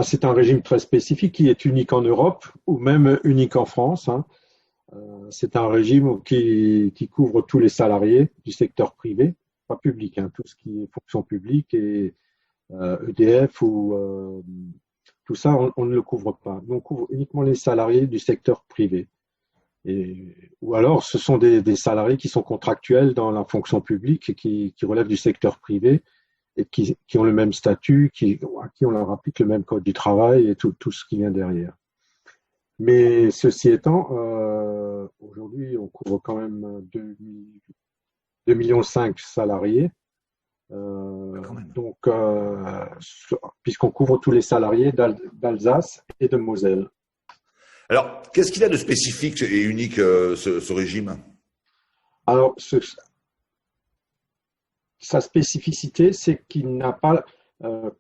C'est un régime très spécifique qui est unique en Europe ou même unique en France, hein. C'est un régime qui couvre tous les salariés du secteur privé, pas public, hein, tout ce qui est fonction publique et EDF ou tout ça, on ne le couvre pas. On couvre uniquement les salariés du secteur privé. Ou alors, ce sont des salariés qui sont contractuels dans la fonction publique et qui relèvent du secteur privé et qui ont le même statut, à qui on leur applique le même code du travail et tout ce qui vient derrière. Mais ceci étant, aujourd'hui, on couvre quand même 2,5 millions salariés. Donc, puisqu'on couvre tous les salariés d'Alsace et de Moselle. Alors, qu'est-ce qu'il a de spécifique et unique, ce régime? Alors, sa spécificité, c'est qu'il n'a pas,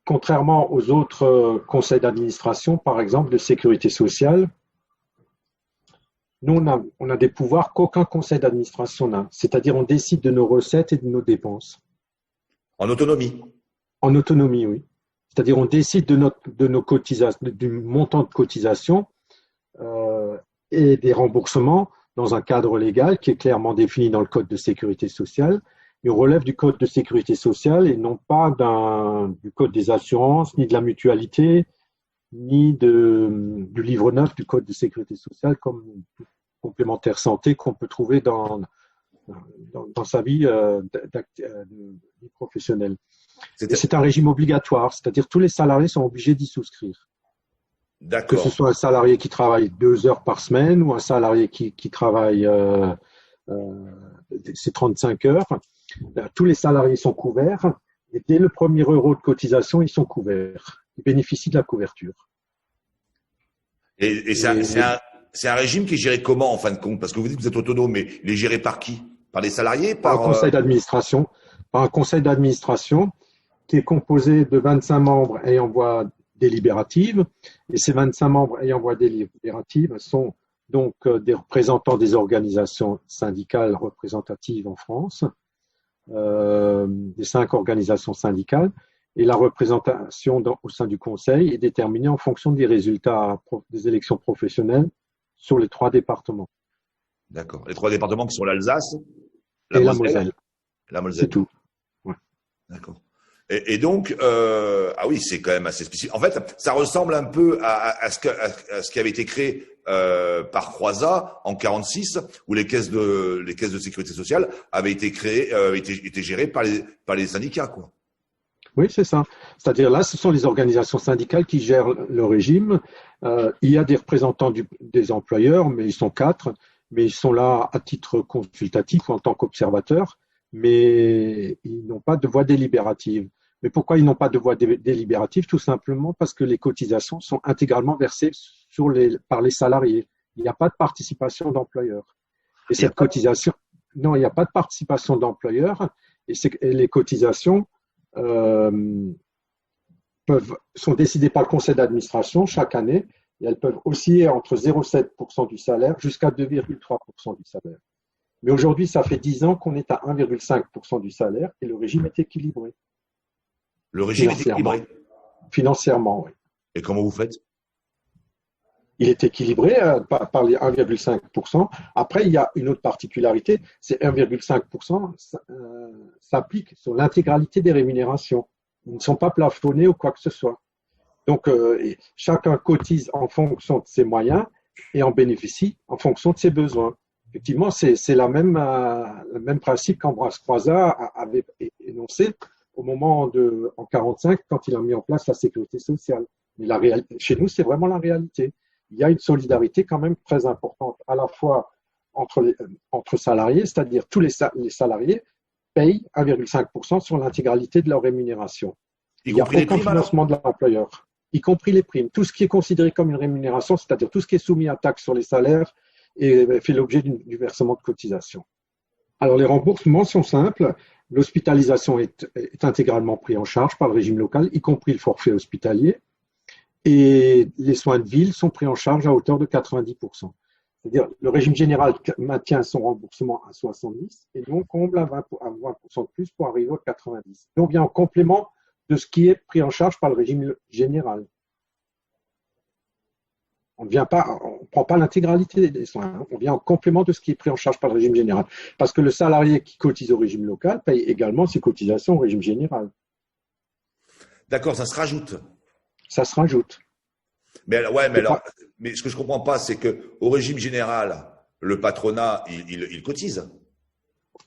contrairement aux autres conseils d'administration, par exemple, de sécurité sociale, nous, on a des pouvoirs qu'aucun conseil d'administration n'a. C'est-à-dire, on décide de nos recettes et de nos dépenses. En autonomie? En autonomie, oui. C'est-à-dire, on décide de nos cotisations, du montant de cotisation et des remboursements dans un cadre légal qui est clairement défini dans le Code de sécurité sociale. Et on relève du Code de sécurité sociale et non pas du Code des assurances, ni de la mutualité, ni du livre 9 du Code de sécurité sociale comme complémentaire santé qu'on peut trouver dans sa vie professionnelle. C'est un régime obligatoire, c'est-à-dire tous les salariés sont obligés d'y souscrire. D'accord. Que ce soit un salarié qui travaille 2 heures par semaine ou un salarié qui travaille c'est 35 heures. Tous les salariés sont couverts et dès le premier euro de cotisation, ils sont couverts. Ils bénéficient de la couverture. Et c'est un régime qui est géré comment en fin de compte? Parce que vous dites que vous êtes autonome, mais il est géré par qui? Par les salariés? Par un conseil d'administration. Par un conseil d'administration qui est composé de 25 membres ayant voix délibérative. Et ces 25 membres ayant voix délibérative sont donc des représentants des organisations syndicales représentatives en France, des 5 organisations syndicales. Et la représentation au sein du Conseil est déterminée en fonction des résultats des élections professionnelles sur les 3 départements. D'accord. Les 3 départements qui sont l'Alsace, la Moselle. La Moselle. C'est tout. Ouais. D'accord. Et donc, ah oui, c'est quand même assez spécifique. En fait, ça ressemble un peu à ce qui avait été créé par Croizat en 46, où les caisses de sécurité sociale avaient été créées, étaient gérées par les syndicats, quoi. Oui, c'est ça. C'est-à-dire là, ce sont les organisations syndicales qui gèrent le régime. Il y a des représentants des employeurs, mais ils sont 4, mais ils sont là à titre consultatif ou en tant qu'observateurs, mais ils n'ont pas de voix délibérative. Mais pourquoi ils n'ont pas de voix délibérative? Tout simplement parce que les cotisations sont intégralement versées par les salariés. Il n'y a pas de participation d'employeur. Et cette cotisation, non, il n'y a pas de participation d'employeur. Et les cotisations sont décidées par le conseil d'administration chaque année. Et elles peuvent osciller entre 0,7% du salaire jusqu'à 2,3% du salaire. Mais aujourd'hui, ça fait 10 ans qu'on est à 1,5% du salaire et le régime est équilibré. Le régime est équilibré? Financièrement, oui. Et comment vous faites? Il est équilibré par les 1,5%. Après, il y a une autre particularité, c'est 1,5% s'applique sur l'intégralité des rémunérations. Ils ne sont pas plafonnés ou quoi que ce soit. Donc, chacun cotise en fonction de ses moyens et en bénéficie en fonction de ses besoins. Effectivement, c'est le même principe qu'Ambroise Croizat avait énoncé au moment en 45 quand il a mis en place la sécurité sociale. Mais chez nous, c'est vraiment la réalité. Il y a une solidarité quand même très importante, à la fois entre salariés, c'est-à-dire tous les salariés payent 1,5% sur l'intégralité de leur rémunération. Il n'y a aucun financement de l'employeur, y compris les primes. Tout ce qui est considéré comme une rémunération, c'est-à-dire tout ce qui est soumis à taxe sur les salaires, fait l'objet du versement de cotisation. Alors, les remboursements sont simples. L'hospitalisation est intégralement prise en charge par le régime local, y compris le forfait hospitalier. Et les soins de ville sont pris en charge à hauteur de 90%. C'est-à-dire, le régime général maintient son remboursement à 70% et nous, on comble à 20% de plus pour arriver à 90%. Et on vient en complément de ce qui est pris en charge par le régime général. On ne prend pas l'intégralité des soins, hein. On vient en complément de ce qui est pris en charge par le régime général. Parce que le salarié qui cotise au régime local paye également ses cotisations au régime général. D'accord, ça se rajoute. Ça se rajoute. Mais ce que je comprends pas, c'est que au régime général, le patronat, il cotise.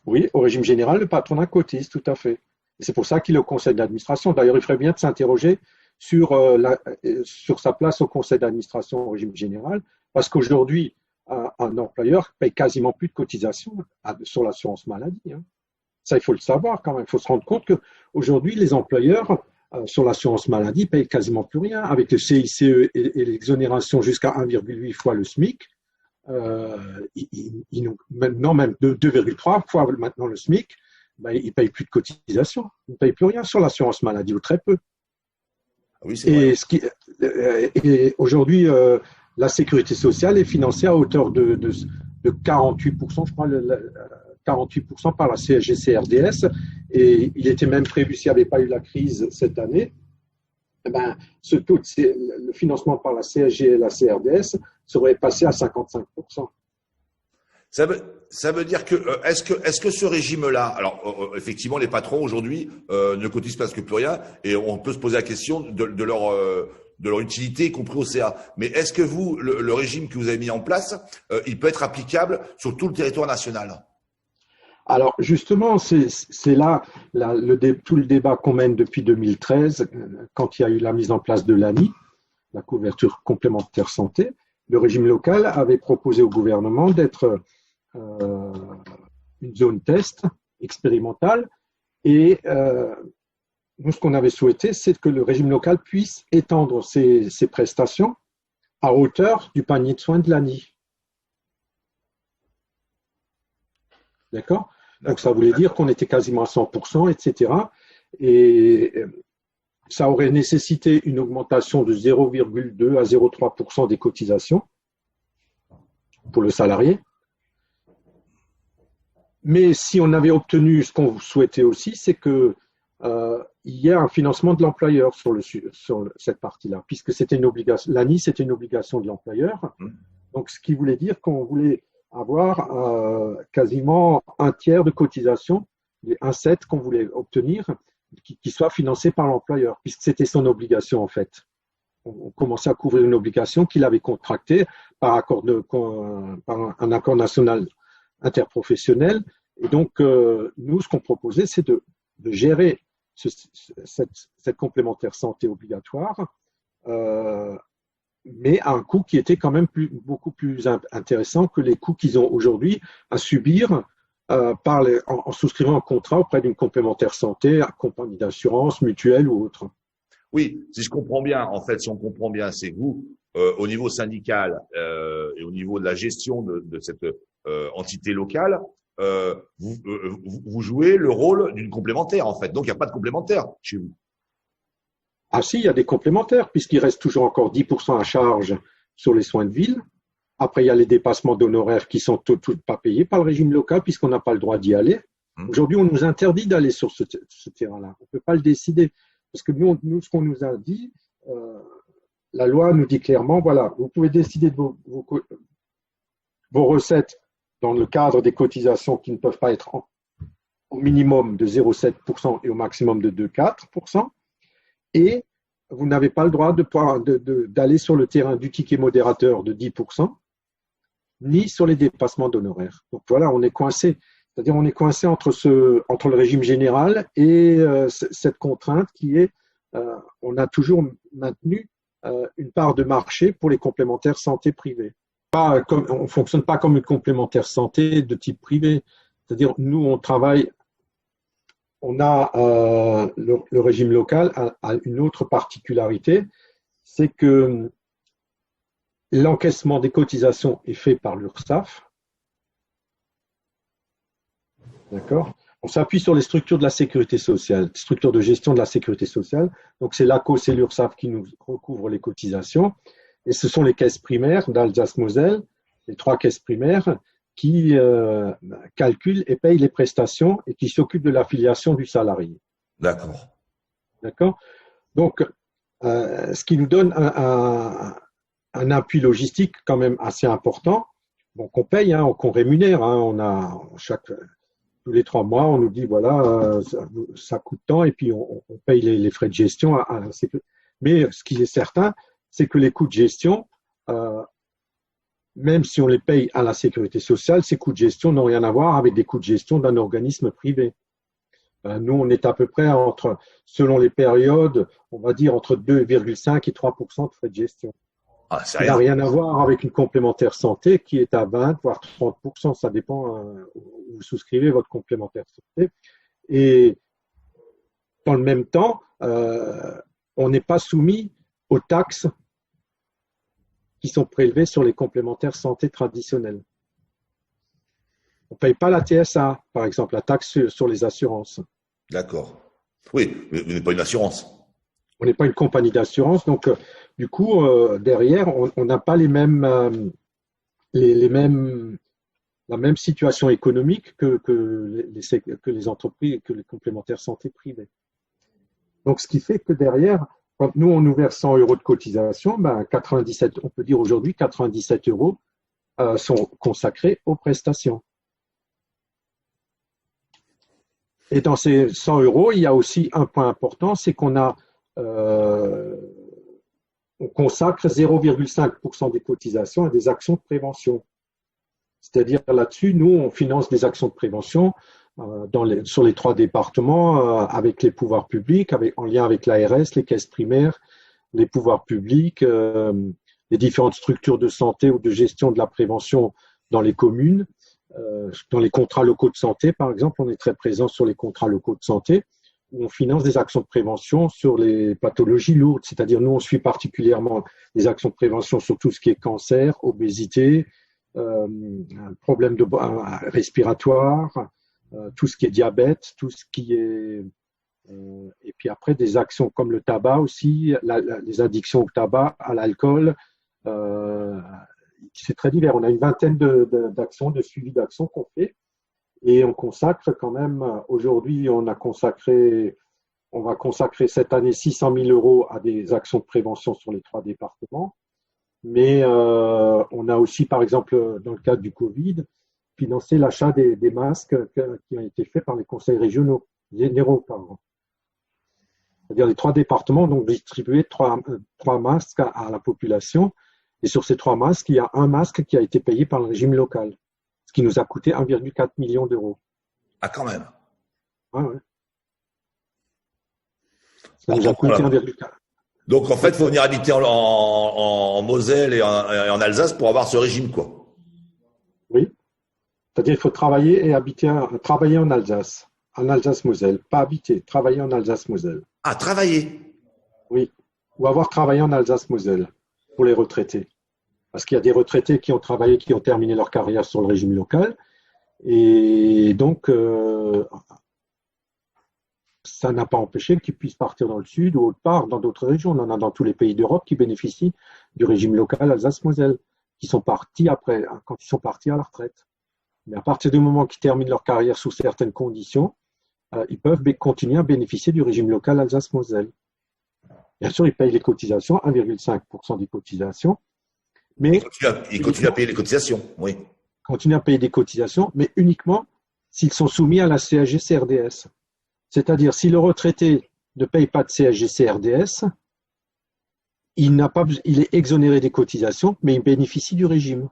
Oui, au régime général, le patronat cotise, tout à fait. Et c'est pour ça qu'il est au conseil d'administration. D'ailleurs, il ferait bien de s'interroger sur sa place au conseil d'administration au régime général, parce qu'aujourd'hui, un employeur paye quasiment plus de cotisations sur l'assurance maladie, hein. Ça, il faut le savoir quand même. Il faut se rendre compte qu'aujourd'hui, les employeurs sur l'assurance maladie payent quasiment plus rien. Avec le CICE et l'exonération jusqu'à 1,8 fois le SMIC, maintenant même 2,3 fois maintenant le SMIC, ils ne payent plus de cotisations. Ils ne payent plus rien sur l'assurance maladie, ou très peu. Oui, c'est vrai. Et aujourd'hui, la sécurité sociale est financée à hauteur de 48%, je crois, 48% par la CSG-CRDS. Et il était même prévu, s'il n'y avait pas eu la crise cette année, ce taux le financement par la CSG et la CRDS serait passé à 55%. Ça veut dire que est-ce que ce régime-là, alors effectivement les patrons aujourd'hui ne cotisent presque plus rien et on peut se poser la question de leur utilité, y compris au CA. Mais est-ce que vous, le régime que vous avez mis en place, il peut être applicable sur tout le territoire national? Alors justement, c'est là tout le débat qu'on mène depuis 2013, quand il y a eu la mise en place de l'ANI, la couverture complémentaire santé. Le régime local avait proposé au gouvernement d'être une zone test expérimentale et nous, ce qu'on avait souhaité, c'est que le régime local puisse étendre ses prestations à hauteur du panier de soins de l'ANI. D'accord? Donc, ça voulait dire qu'on était quasiment à 100%, etc. Et ça aurait nécessité une augmentation de 0,2 à 0,3% des cotisations pour le salarié. Mais si on avait obtenu ce qu'on souhaitait aussi, c'est qu'il y ait un financement de l'employeur sur cette partie-là, puisque c'était une obligation. L'ANI, c'était une obligation de l'employeur. Donc, ce qui voulait dire qu'on voulait avoir quasiment un tiers de cotisation, un 7 qu'on voulait obtenir, qui soit financé par l'employeur, puisque c'était son obligation en fait. On commençait à couvrir une obligation qu'il avait contractée par un accord national interprofessionnel. Et donc, nous, ce qu'on proposait, c'est de gérer cette complémentaire santé obligatoire, mais à un coût qui était quand même beaucoup plus intéressant que les coûts qu'ils ont aujourd'hui à subir en souscrivant un contrat auprès d'une complémentaire santé, compagnie d'assurance, mutuelle ou autre. Oui, si je comprends bien, en fait, si on comprend bien, c'est que vous, au niveau syndical et au niveau de la gestion de cette entité locale, vous jouez le rôle d'une complémentaire, en fait. Donc, il n'y a pas de complémentaire chez vous. Ah si, il y a des complémentaires, puisqu'il reste toujours encore 10% à charge sur les soins de ville. Après, il y a les dépassements d'honoraires qui sont tout pas payés par le régime local, puisqu'on n'a pas le droit d'y aller. Aujourd'hui, on nous interdit d'aller sur ce terrain-là. On ne peut pas le décider. Parce que nous ce qu'on nous a dit, la loi nous dit clairement, voilà, vous pouvez décider de vos recettes dans le cadre des cotisations qui ne peuvent pas être au minimum de 0,7% et au maximum de 2,4%. Et vous n'avez pas le droit d'aller sur le terrain du ticket modérateur de 10%, ni sur les dépassements d'honoraires. Donc voilà, on est coincé. C'est-à-dire on est coincé entre le régime général et cette contrainte qui est, on a toujours maintenu une part de marché pour les complémentaires santé privées. On ne fonctionne pas comme une complémentaire santé de type privé. C'est-à-dire nous, on travaille. On a le régime local a une autre particularité, c'est que l'encaissement des cotisations est fait par l'URSSAF. D'accord? On s'appuie sur les structures de la sécurité sociale, structures de gestion de la sécurité sociale. Donc c'est l'ACOS et l'URSSAF qui nous recouvrent les cotisations. Et ce sont les caisses primaires d'Alsace-Moselle, les 3 caisses primaires, qui calculent et payent les prestations et qui s'occupent de l'affiliation du salarié. D'accord. D'accord. Donc, ce qui nous donne un appui logistique quand même assez important, bon, qu'on paye, hein, qu'on rémunère. Hein, on a tous les 3 mois, on nous dit voilà, ça coûte tant, et puis on paye les frais de gestion à la sécurité. Mais ce qui est certain, c'est que les coûts de gestion, même si on les paye à la sécurité sociale, ces coûts de gestion n'ont rien à voir avec des coûts de gestion d'un organisme privé. Nous, on est à peu près selon les périodes, on va dire entre 2,5 et 3% de frais de gestion. Ah, c'est Ça n'a rien. rien à voir avec une complémentaire santé qui est à 20, voire 30%. Ça dépend où vous souscrivez votre complémentaire santé. Et dans le même temps, on n'est pas soumis aux taxes qui sont prélevées sur les complémentaires santé traditionnels. On ne paye pas la TSA, par exemple, la taxe sur les assurances. D'accord. Oui, mais vous n'êtes pas une assurance. On n'est pas une compagnie d'assurance, donc du coup, derrière, on n'a pas les mêmes, la même situation économique que les entreprises, que les complémentaires santé privées. Donc, ce qui fait que derrière, quand nous, on nous verse 100 euros de cotisation, ben 97, on peut dire aujourd'hui 97 euros sont consacrés aux prestations. Et dans ces 100 euros, il y a aussi un point important, c'est qu'on consacre 0,5% des cotisations à des actions de prévention. C'est-à-dire là-dessus, nous, on finance des actions de prévention sur les 3 départements avec les pouvoirs publics, en lien avec l'ARS, les caisses primaires, les pouvoirs publics, les différentes structures de santé ou de gestion de la prévention dans les communes. Dans les contrats locaux de santé, par exemple, on est très présent sur les contrats locaux de santé, où on finance des actions de prévention sur les pathologies lourdes. C'est-à-dire, nous, on suit particulièrement des actions de prévention sur tout ce qui est cancer, obésité, problèmes respiratoires, tout ce qui est diabète, tout ce qui est… et puis après, des actions comme le tabac aussi, les addictions au tabac, à l'alcool. C'est très divers. On a une vingtaine d'actions, de suivi d'actions qu'on fait. Et on consacre quand même, aujourd'hui, on va consacrer cette année 600 000 euros à des actions de prévention sur les 3 départements. Mais on a aussi, par exemple, dans le cadre du Covid, financé l'achat des masques qui ont été faits par les conseils régionaux, généraux, pardon. C'est-à-dire les 3 départements ont distribué 3 masques à la population. Et sur ces 3 masques, il y a un masque qui a été payé par le régime local, ce qui nous a coûté 1,4 million d'euros. Ah, quand même. Ah, ouais. Ça nous a coûté 1,4. Donc, en fait, il faut venir habiter en Moselle et en Alsace pour avoir ce régime, quoi. Oui. C'est-à-dire qu'il faut travailler et travailler en Alsace-Moselle. Pas habiter, travailler en Alsace-Moselle. Ah, travailler. Oui. Ou avoir travaillé en Alsace-Moselle pour les retraités. Parce qu'il y a des retraités qui ont travaillé, qui ont terminé leur carrière sur le régime local. Et donc, ça n'a pas empêché qu'ils puissent partir dans le sud ou autre part, dans d'autres régions. On en a dans tous les pays d'Europe qui bénéficient du régime local Alsace-Moselle, qui sont partis après, quand ils sont partis à la retraite. Mais à partir du moment qu'ils terminent leur carrière sous certaines conditions, ils peuvent continuer à bénéficier du régime local Alsace-Moselle. Bien sûr, ils payent les cotisations, 1,5% des cotisations. Mais ils continuent à payer les cotisations, oui. Continuent à payer des cotisations, mais uniquement s'ils sont soumis à la CSG-CRDS. C'est-à-dire, si le retraité ne paye pas de CSG-CRDS, il est exonéré des cotisations, mais il bénéficie du régime.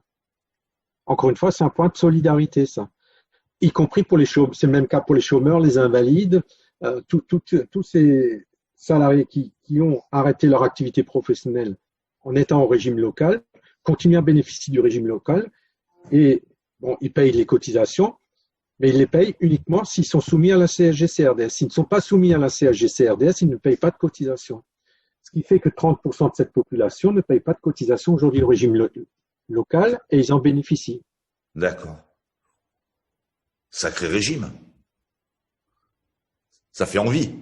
Encore une fois, c'est un point de solidarité, ça. Y compris pour les chômeurs, c'est le même cas pour les chômeurs, les invalides, tous ces salariés qui ont arrêté leur activité professionnelle en étant au régime local, continuent à bénéficier du régime local et bon, ils payent les cotisations, mais ils les payent uniquement s'ils sont soumis à la CSG-CRDS. S'ils ne sont pas soumis à la CSG-CRDS, ils ne payent pas de cotisation. Ce qui fait que 30% de cette population ne paye pas de cotisation aujourd'hui au régime local et ils en bénéficient. D'accord. Sacré régime. Ça fait envie.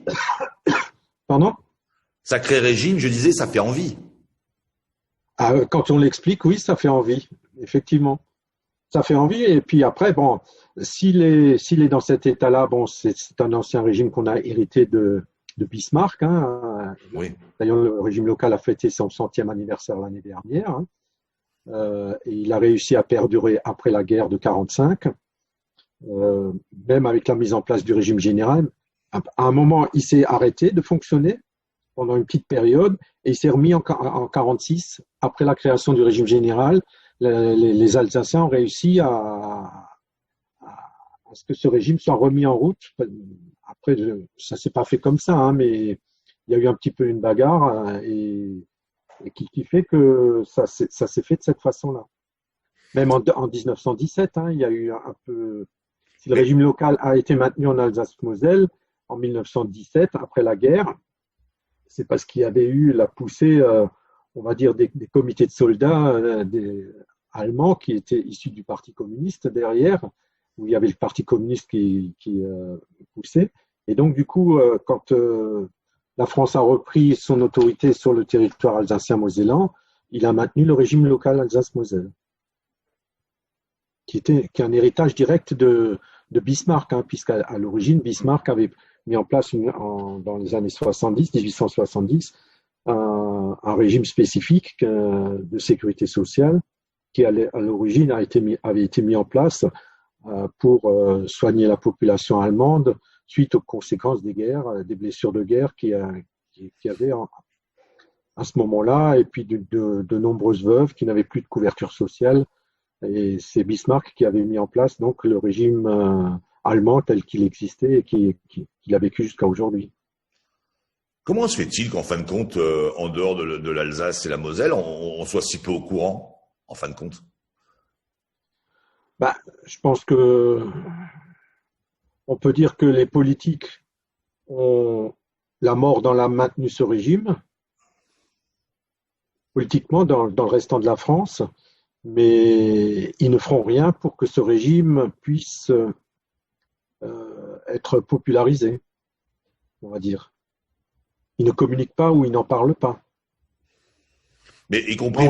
Pardon ? Sacré régime, je disais, ça fait envie. Quand on l'explique, oui, ça fait envie, effectivement. Ça fait envie. Et puis après, bon, s'il est dans cet état-là, bon, c'est un ancien régime qu'on a hérité de de Bismarck. Hein. Oui. D'ailleurs, le régime local a fêté son 100e anniversaire l'année dernière. Hein. Et il a réussi à perdurer après la guerre de 45, même avec la mise en place du régime général. À un moment, il s'est arrêté de fonctionner pendant une petite période et il s'est remis en 46 après la création du régime général. Les Alsaciens ont réussi à ce que ce régime soit remis en route. Après, ça s'est pas fait comme ça, hein, mais il y a eu un petit peu une bagarre et qui fait que ça s'est fait de cette façon-là. Même en 1917, hein, il y a eu un peu. Si le régime local a été maintenu en Alsace-Moselle en 1917, après la guerre, c'est parce qu'il y avait eu la poussée, on va dire, des comités de soldats allemands qui étaient issus du Parti communiste derrière, où il y avait le Parti communiste qui poussait. Et donc, du coup, quand la France a repris son autorité sur le territoire alsacien-mosellan, il a maintenu le régime local Alsace-Moselle, qui est un héritage direct de Bismarck, hein, puisqu'à l'origine, Bismarck avait mis en place dans les années 70, 1870, un régime spécifique de sécurité sociale qui, à l'origine, avait été mis en place pour soigner la population allemande suite aux conséquences des guerres, des blessures de guerre qu'il y avait à ce moment-là, et puis de nombreuses veuves qui n'avaient plus de couverture sociale. Et c'est Bismarck qui avait mis en place donc le régime allemand tel qu'il existait et qu'il a vécu jusqu'à aujourd'hui. Comment se fait-il qu'en fin de compte, en dehors de l'Alsace et la Moselle, on soit si peu au courant, en fin de compte? Je pense que on peut dire que les politiques ont la mort dans l'âme maintenu ce régime, politiquement dans le restant de la France, mais ils ne feront rien pour que ce régime puisse être popularisé, on va dire. Ils ne communiquent pas ou ils n'en parlent pas. Mais y compris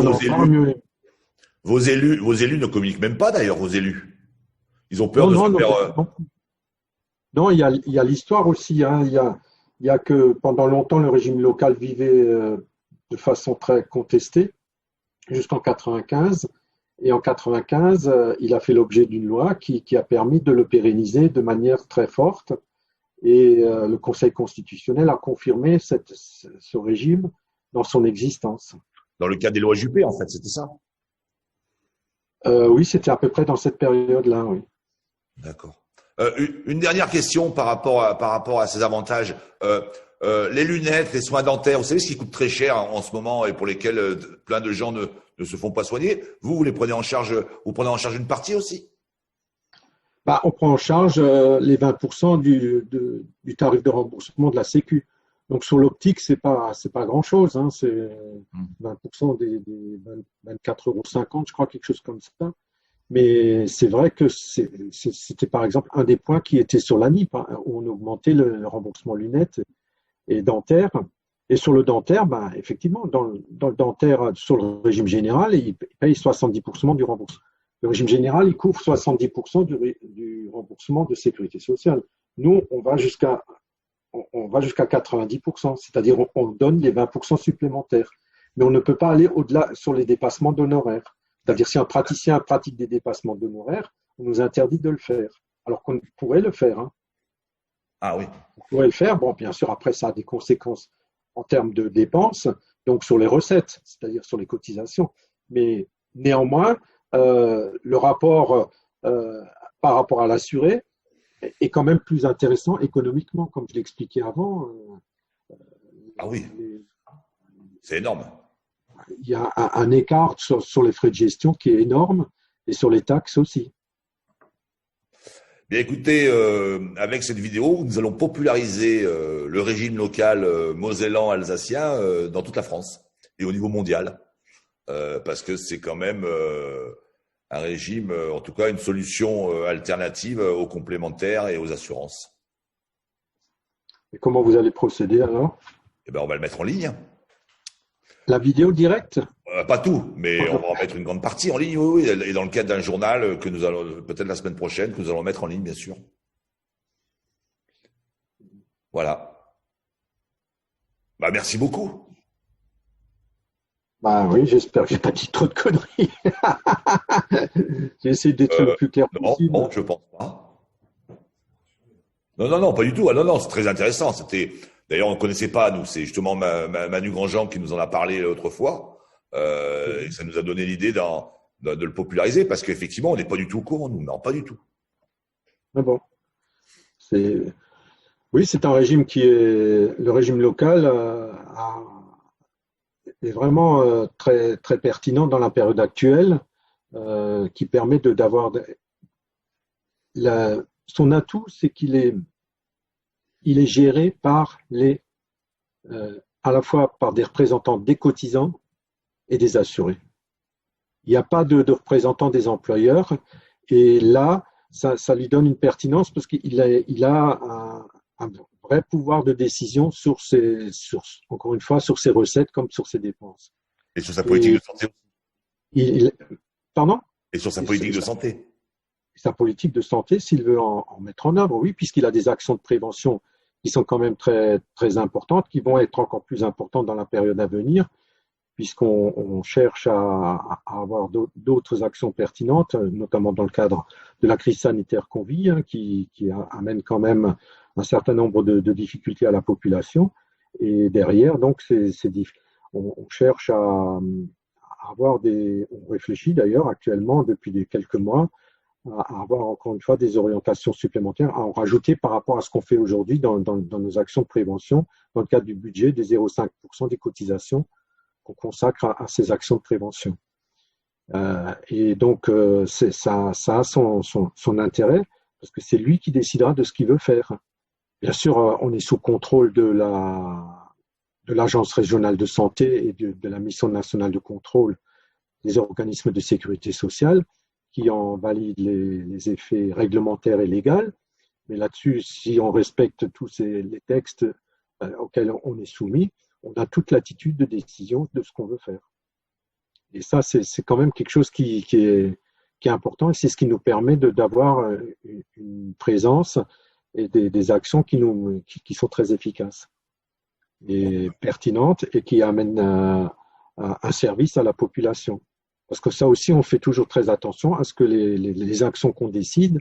vos élus ne communiquent même pas d'ailleurs, vos élus. Ils ont peur de se faire. Non, il y a l'histoire aussi. Hein. Il y a que pendant longtemps, le régime local vivait de façon très contestée, jusqu'en 95. Et en 95, il a fait l'objet d'une loi qui a permis de le pérenniser de manière très forte. Et le Conseil constitutionnel a confirmé ce régime dans son existence. Dans le cas des lois Juppé, en fait, c'était ça? Oui, c'était à peu près dans cette période-là, oui. D'accord. Une dernière question par rapport à ces avantages. Les lunettes, les soins dentaires, vous savez ce qui coûte très cher en ce moment et pour lesquels plein de gens ne se font pas soigner. Vous les prenez en charge, vous prenez en charge une partie aussi? On prend en charge les 20% du tarif de remboursement de la Sécu. Donc sur l'optique, c'est pas grand-chose, hein, c'est 20% des 24,50 €, je crois, quelque chose comme ça. Mais c'est vrai que c'était par exemple un des points qui était sur la NIP, hein, où on augmentait le remboursement lunettes et dentaire. Et sur le dentaire, effectivement, dans le dentaire, sur le régime général, il paye 70% du remboursement. Le régime général, il couvre 70% du remboursement de sécurité sociale. Nous, on va jusqu'à 90%, c'est-à-dire on donne les 20% supplémentaires. Mais on ne peut pas aller au-delà sur les dépassements d'honoraires. C'est-à-dire si un praticien pratique des dépassements d'honoraires, on nous interdit de le faire. Alors qu'on pourrait le faire. Hein. Ah oui. On pourrait le faire. Bon, bien sûr, après, ça a des conséquences en termes de dépenses, donc sur les recettes, c'est-à-dire sur les cotisations. Mais néanmoins, le rapport par rapport à l'assuré est quand même plus intéressant économiquement, comme je l'expliquais avant. Ah oui, c'est énorme. Il y a un écart sur les frais de gestion qui est énorme et sur les taxes aussi. Bien écoutez, avec cette vidéo, nous allons populariser le régime local mosellan alsacien dans toute la France et au niveau mondial, parce que c'est quand même un régime, en tout cas une solution alternative aux complémentaires et aux assurances. Et comment vous allez procéder alors? Eh ben, on va le mettre en ligne. La vidéo directe? Pas tout, mais on va en mettre une grande partie en ligne, oui, et dans le cadre d'un journal que nous allons, peut-être la semaine prochaine, que nous allons mettre en ligne, bien sûr. Voilà. Bah, merci beaucoup. Bah oui, j'espère que j'ai pas dit trop de conneries. J'ai essayé d'être le plus clair Non, possible. non, je pense pas. Non, non, non, pas du tout. Ah, non, non, c'est très intéressant. D'ailleurs, on ne connaissait pas, nous. C'est justement Manu Grandjean qui nous en a parlé l'autre fois. Et ça nous a donné l'idée de le populariser parce qu'effectivement, on n'est pas du tout au courant, nous. Non, pas du tout. Mais bon, c'est oui, c'est un régime qui est le régime local est vraiment très très pertinent dans la période actuelle, qui permet d'avoir son atout, c'est il est géré par à la fois par des représentants des cotisants et des assurés. Il n'y a pas de représentants des employeurs. Et là, ça lui donne une pertinence parce il a un vrai pouvoir de décision encore une fois, sur ses recettes comme sur ses dépenses. Et sur sa politique de santé. Il, pardon? Et sur sa politique de santé. Sa politique de santé, s'il veut en mettre en œuvre, oui, puisqu'il a des actions de prévention qui sont quand même très, très importantes, qui vont être encore plus importantes dans la période à venir, puisqu'on cherche à avoir d'autres actions pertinentes, notamment dans le cadre de la crise sanitaire qu'on vit, hein, qui amène quand même un certain nombre de difficultés à la population. Et derrière, donc, on cherche à avoir on réfléchit d'ailleurs actuellement depuis quelques mois à avoir encore une fois des orientations supplémentaires à en rajouter par rapport à ce qu'on fait aujourd'hui dans nos actions de prévention dans le cadre du budget des 0,5% des cotisations qu'on consacre à ces actions de prévention. Et donc, ça a son intérêt parce que c'est lui qui décidera de ce qu'il veut faire. Bien sûr, on est sous contrôle de l'Agence régionale de santé et de la mission nationale de contrôle des organismes de sécurité sociale qui en valident les effets réglementaires et légaux. Mais là-dessus, si on respecte tous les textes auxquels on est soumis, on a toute latitude de décision de ce qu'on veut faire. Et ça, c'est quand même quelque chose qui est important et c'est ce qui nous permet d'avoir une présence et des actions qui sont très efficaces et pertinentes et qui amènent un service à la population. Parce que ça aussi, on fait toujours très attention à ce que les actions qu'on décide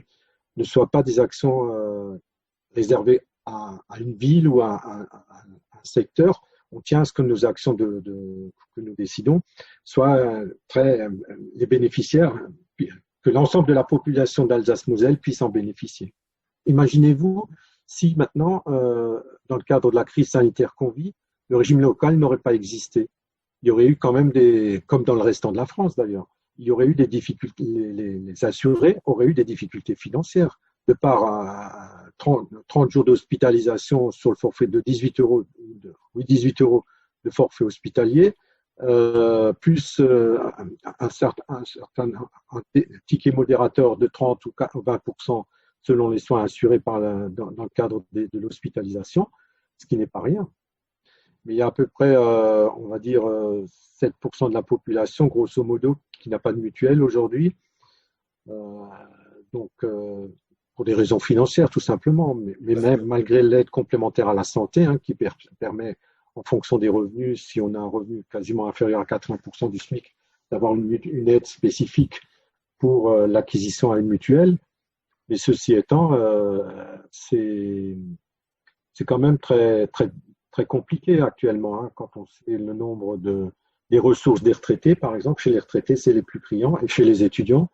ne soient pas des actions réservées à une ville ou à un secteur. On tient à ce que nos actions que nous décidons soient les bénéficiaires, que l'ensemble de la population d'Alsace-Moselle puisse en bénéficier. Imaginez-vous si maintenant, dans le cadre de la crise sanitaire qu'on vit, le régime local n'aurait pas existé. Il y aurait eu quand même comme dans le restant de la France d'ailleurs, il y aurait eu des difficultés, les assurés auraient eu des difficultés financières de par 30 jours d'hospitalisation sur le forfait de 18 euros, 18 euros de forfait hospitalier, plus un ticket modérateur de 30 ou 20% selon les soins assurés dans le cadre de l'hospitalisation, ce qui n'est pas rien. Mais il y a à peu près, on va dire, 7% de la population, grosso modo, qui n'a pas de mutuelle aujourd'hui. Donc, pour des raisons financières, tout simplement. Mais même malgré l'aide complémentaire à la santé, hein, qui permet, en fonction des revenus, si on a un revenu quasiment inférieur à 80% du SMIC, d'avoir une aide spécifique pour l'acquisition à une mutuelle. Mais ceci étant, c'est quand même très, très, très compliqué actuellement, hein, quand on sait le nombre des ressources des retraités, par exemple. Chez les retraités, c'est les plus criants, et chez les étudiants,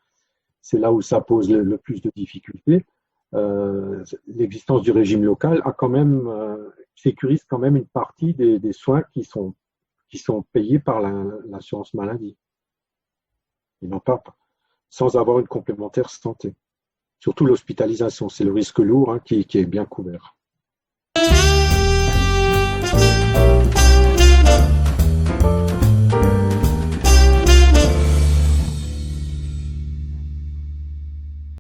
c'est là où ça pose le plus de difficultés. L'existence du régime local sécurise quand même une partie des soins qui sont payés par l'assurance maladie. Ils n'ont pas, sans avoir une complémentaire santé. Surtout l'hospitalisation, c'est le risque lourd, hein, qui est bien couvert.